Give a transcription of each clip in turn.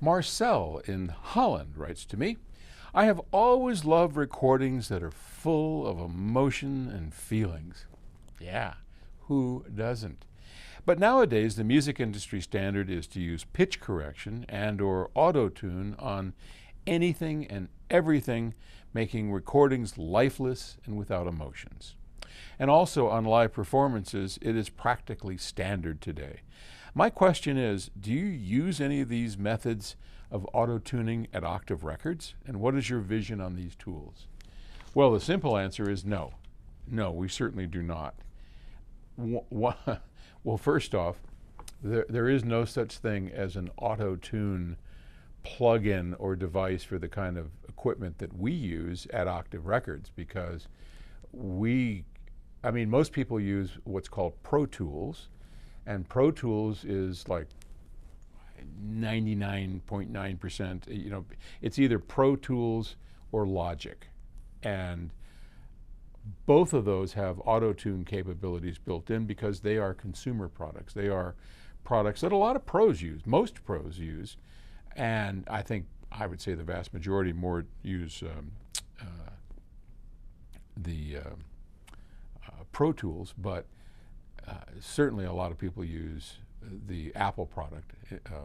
Marcel in Holland writes to me, I have always loved recordings that are full of emotion and feelings. Yeah, who doesn't? But nowadays, the music industry standard is to use pitch correction and or auto-tune on anything and everything, making recordings lifeless and without emotions. And also on live performances, it is practically standard today. My question is, do you use any of these methods of auto-tuning at Octave Records? And what is your vision on these tools? Well, the simple answer is no. No, we certainly do not. Well, first off, there is no such thing as an auto-tune plug-in or device for the kind of equipment that we use at Octave Records, because most people use what's called Pro Tools, and Pro Tools is like 99.9%, it's either Pro Tools or Logic. And both of those have auto-tune capabilities built in because they are consumer products. They are products that a lot of pros use, most pros use, and I would say the vast majority more use the Pro Tools, but certainly a lot of people use the Apple product,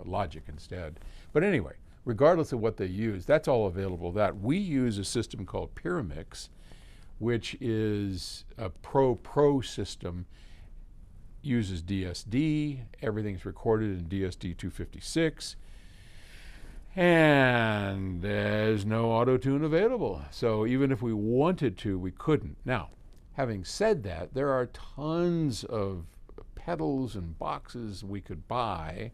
Logic, instead. But anyway, regardless of what they use, that's all available. We use a system called Pyramix, which is a pro system, uses DSD, everything's recorded in DSD 256, and there's no auto-tune available. So even if we wanted to, we couldn't. Now, having said that, there are tons of pedals and boxes we could buy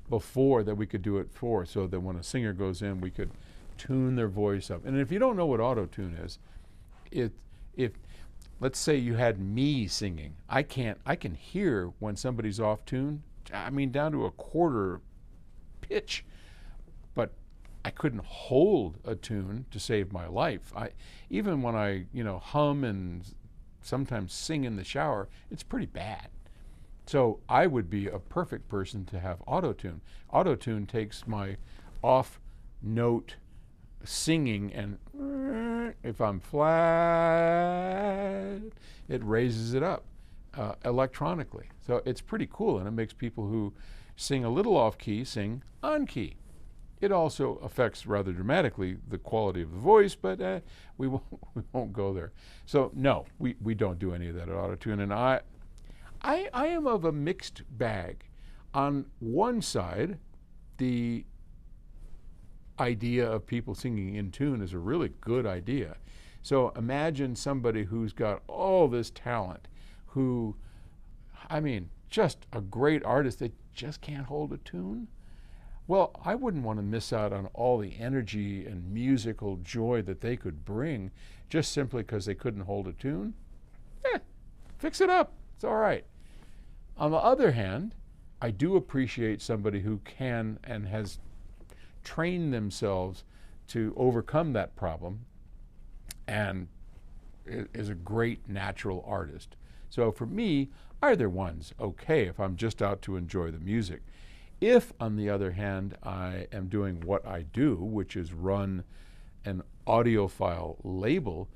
before that we could do it for, so that when a singer goes in, we could tune their voice up. And if you don't know what auto-tune is, if let's say you had me singing, I can hear when somebody's off tune, down to a quarter pitch, but I couldn't hold a tune to save my life. Even when I hum and sometimes sing in the shower, it's pretty bad. So I would be a perfect person to have auto-tune. Auto-tune takes my off note singing, and if I'm flat, it raises it up electronically. So it's pretty cool, and it makes people who sing a little off key sing on key. It also affects rather dramatically the quality of the voice, but we won't go there. So no, we don't do any of that at Autotune. And I am of a mixed bag. On one side, the idea of people singing in tune is a really good idea. So imagine somebody who's got all this talent, who, just a great artist that just can't hold a tune. Well, I wouldn't want to miss out on all the energy and musical joy that they could bring just simply because they couldn't hold a tune. Fix it up. It's all right. On the other hand, I do appreciate somebody who can and has trained themselves to overcome that problem and is a great natural artist. So for me, either one's okay if I'm just out to enjoy the music. If, on the other hand, I am doing what I do, which is run an audiophile label,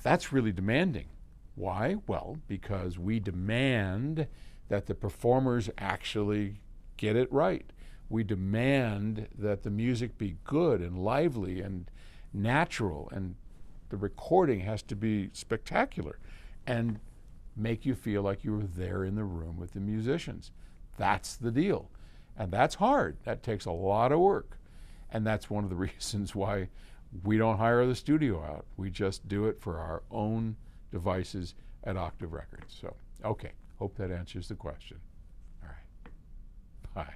that's really demanding. Why? Well, because we demand that the performers actually get it right. We demand that the music be good and lively and natural, and the recording has to be spectacular and make you feel like you were there in the room with the musicians. That's the deal. And that's hard. That takes a lot of work. And that's one of the reasons why we don't hire the studio out. We just do it for our own devices at Octave Records. So, okay, hope that answers the question. All right, bye.